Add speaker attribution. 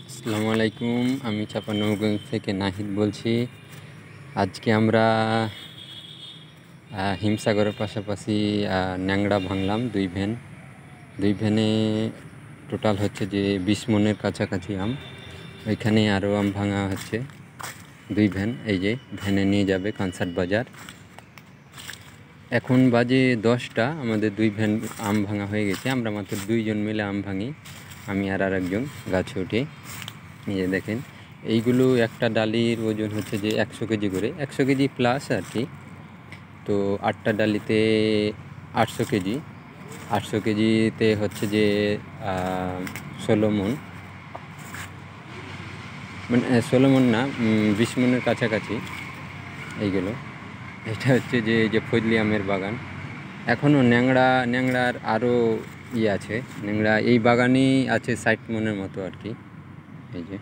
Speaker 1: আসসালামু আলাইকুম। আমি চাঁপাইনবাবগঞ্জ থেকে নাহিদ বলছি। আজকে আমরা হিমসাগরের পাশাপাশি ন্যাংড়া ভাঙলাম 2 ভ্যান। 2 ভ্যানে টোটাল হচ্ছে যে 20 মনের কাছাকাছি আম। ওইখানে আরও আম ভাঙা হচ্ছে 2 ভ্যান। এই যে ভ্যানে নিয়ে যাবে কনসার্ট বাজার। এখন বাজে 10টা, আমাদের 2 ভ্যান আম ভাঙা হয়ে গেছে। আমরা মাত্র 2 জন মিলে আম ভাঙি, আমি আর আরেকজন গাছে উঠে। এই যে দেখেন, এইগুলো একটা ডালির ওজন হচ্ছে যে 100 কেজি করে, 100 কেজি প্লাস আর কি। তো 8টা ডালিতে 800 কেজি, 800 কেজিতে হচ্ছে যে 16 মন, মানে 16 মন না, 20 মনের কাছাকাছি এইগুলো। এটা হচ্ছে যে ফজলি আমের বাগান। এখনও ন্যাংড়ার আরও আছে, ন্যাংড়া এই বাগানেই আছে 60 মনের মতো আর কি। এই যে